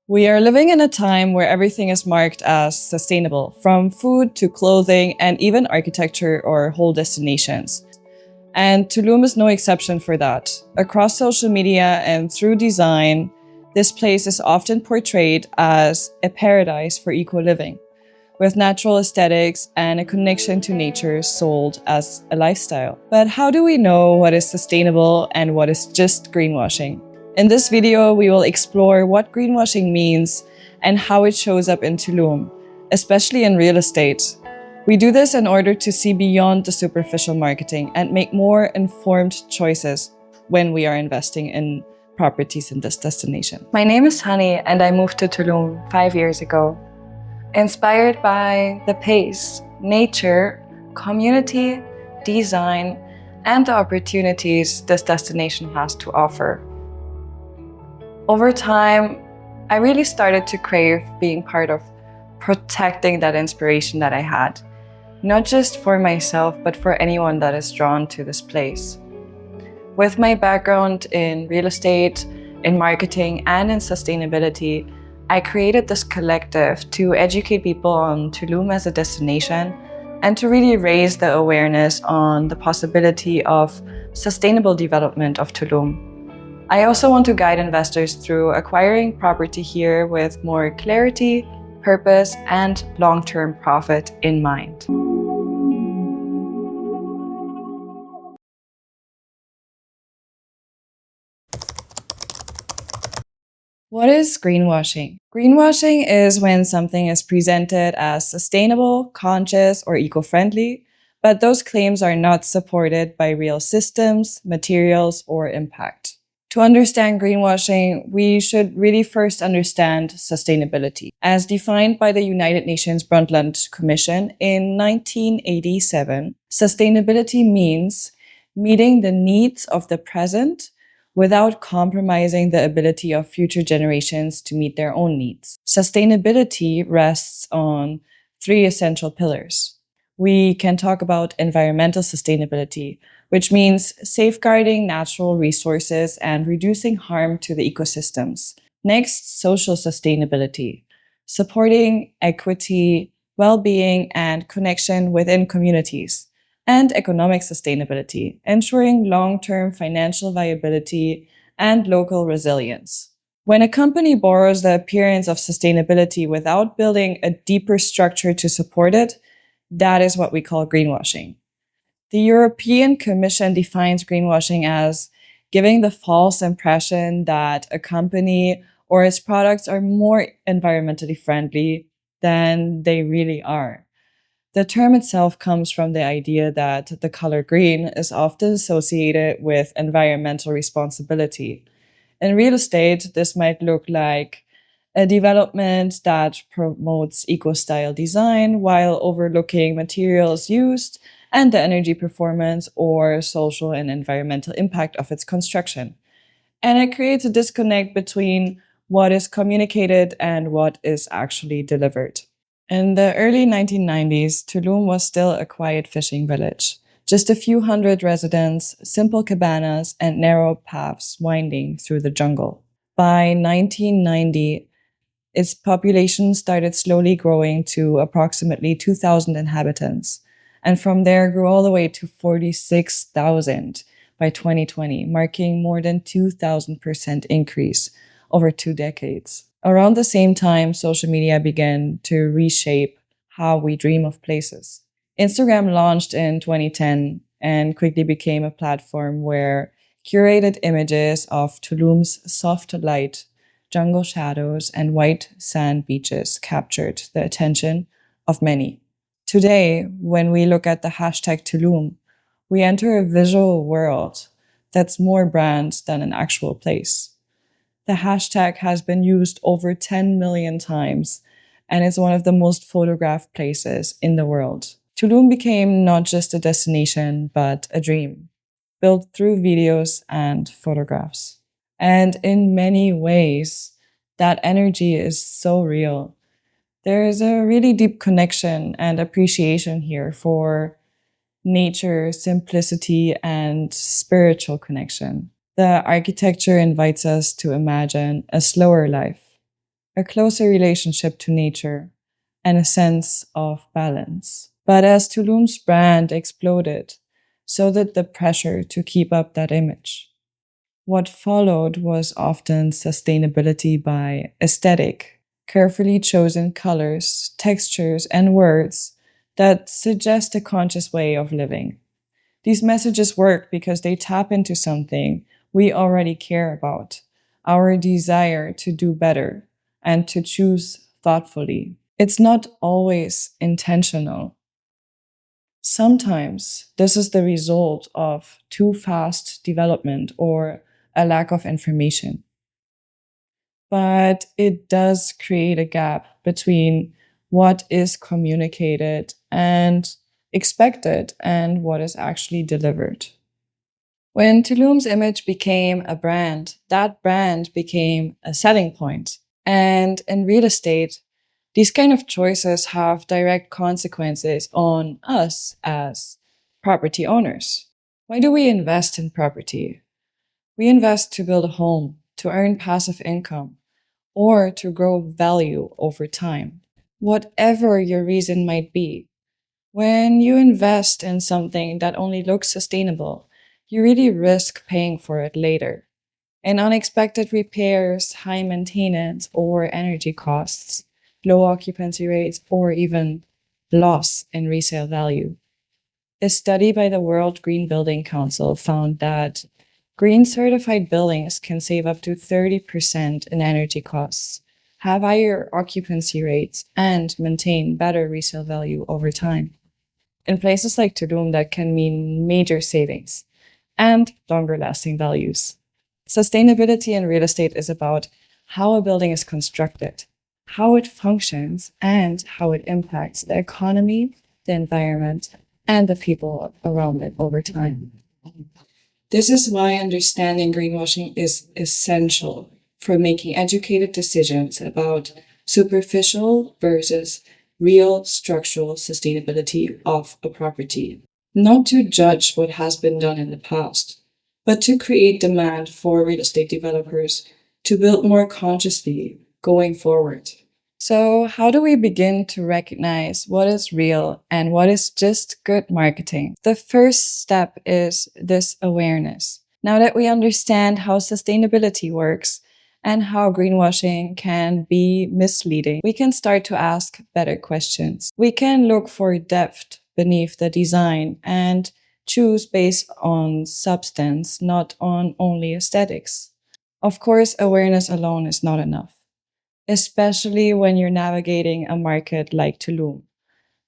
We are living in a time where everything is marked as sustainable, from food to clothing and even architecture or whole destinations. And Tulum is no exception for that. Across social media and through design, this place is often portrayed as a paradise for eco-living, with natural aesthetics and a connection to nature sold as a lifestyle. But how do we know what is sustainable and what is just greenwashing? In this video, we will explore what greenwashing means and how it shows up in Tulum, especially in real estate. We do this in order to see beyond the superficial marketing and make more informed choices when we are investing in properties in this destination. My name is Hani and I moved to Tulum 5 years ago. Inspired by the pace, nature, community, design, and the opportunities this destination has to offer. Over time, I really started to crave being part of protecting that inspiration that I had, not just for myself, but for anyone that is drawn to this place. With my background in real estate, in marketing, and in sustainability, I created this collective to educate people on Tulum as a destination and to really raise the awareness on the possibility of sustainable development of Tulum. I also want to guide investors through acquiring property here with more clarity, purpose, and long-term profit in mind. What is greenwashing? Greenwashing is when something is presented as sustainable, conscious, or eco-friendly, but those claims are not supported by real systems, materials, or impact. To understand greenwashing, we should really first understand sustainability. As defined by the United Nations Brundtland Commission in 1987, sustainability means meeting the needs of the present without compromising the ability of future generations to meet their own needs. Sustainability rests on 3 essential pillars. We can talk about environmental sustainability, which means safeguarding natural resources and reducing harm to the ecosystems. Next, social sustainability, supporting equity, well-being, and connection within communities. And economic sustainability, ensuring long-term financial viability and local resilience. When a company borrows the appearance of sustainability without building a deeper structure to support it, that is what we call greenwashing. The European Commission defines greenwashing as giving the false impression that a company or its products are more environmentally friendly than they really are. The term itself comes from the idea that the color green is often associated with environmental responsibility. In real estate, this might look like a development that promotes eco-style design while overlooking materials used and the energy performance or social and environmental impact of its construction. And it creates a disconnect between what is communicated and what is actually delivered. In the early 1990s, Tulum was still a quiet fishing village. Just a few hundred residents, simple cabanas, and narrow paths winding through the jungle. By 1990, its population started slowly growing to approximately 2,000 inhabitants, and from there grew all the way to 46,000 by 2020, marking more than 2,000% increase over 2 decades. Around the same time, social media began to reshape how we dream of places. Instagram launched in 2010 and quickly became a platform where curated images of Tulum's soft light, jungle shadows, and white sand beaches captured the attention of many. Today, when we look at the hashtag Tulum, we enter a visual world that's more brand than an actual place. The hashtag has been used over 10 million times and is one of the most photographed places in the world. Tulum became not just a destination, but a dream, built through videos and photographs. And in many ways, that energy is so real. There is a really deep connection and appreciation here for nature, simplicity, and spiritual connection. The architecture invites us to imagine a slower life, a closer relationship to nature, and a sense of balance. But as Tulum's brand exploded, so did the pressure to keep up that image. What followed was often sustainability by aesthetic, carefully chosen colors, textures, and words that suggest a conscious way of living. These messages work because they tap into something we already care about, our desire to do better and to choose thoughtfully. It's not always intentional. Sometimes this is the result of too fast development or a lack of information. But it does create a gap between what is communicated and expected and what is actually delivered. When Tulum's image became a brand, that brand became a selling point. And in real estate, these kind of choices have direct consequences on us as property owners. Why do we invest in property? We invest to build a home, to earn passive income, or to grow value over time. Whatever your reason might be, when you invest in something that only looks sustainable, you really risk paying for it later. And unexpected repairs, high maintenance or energy costs, low occupancy rates, or even loss in resale value. A study by the World Green Building Council found that green certified buildings can save up to 30% in energy costs, have higher occupancy rates, and maintain better resale value over time. In places like Tulum, that can mean major savings and longer lasting values. Sustainability in real estate is about how a building is constructed, how it functions, and how it impacts the economy, the environment, and the people around it over time. This is why understanding greenwashing is essential for making educated decisions about superficial versus real structural sustainability of a property. Not to judge what has been done in the past, but to create demand for real estate developers to build more consciously going forward. So, how do we begin to recognize what is real and what is just good marketing? The first step is this awareness. Now that we understand how sustainability works and how greenwashing can be misleading, we can start to ask better questions. We can look for depth beneath the design and choose based on substance, not on only aesthetics. Of course, awareness alone is not enough, especially when you're navigating a market like Tulum.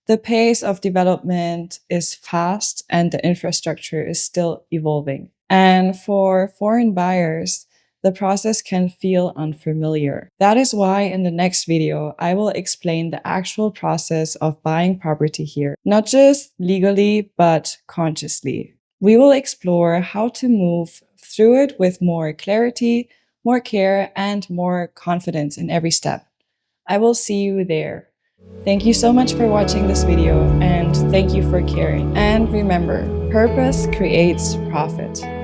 The pace of development is fast and the infrastructure is still evolving. And for foreign buyers, the process can feel unfamiliar. That is why in the next video, I will explain the actual process of buying property here, not just legally, but consciously. We will explore how to move through it with more clarity, more care, and more confidence in every step. I will see you there. Thank you so much for watching this video and thank you for caring. And remember, purpose creates profit.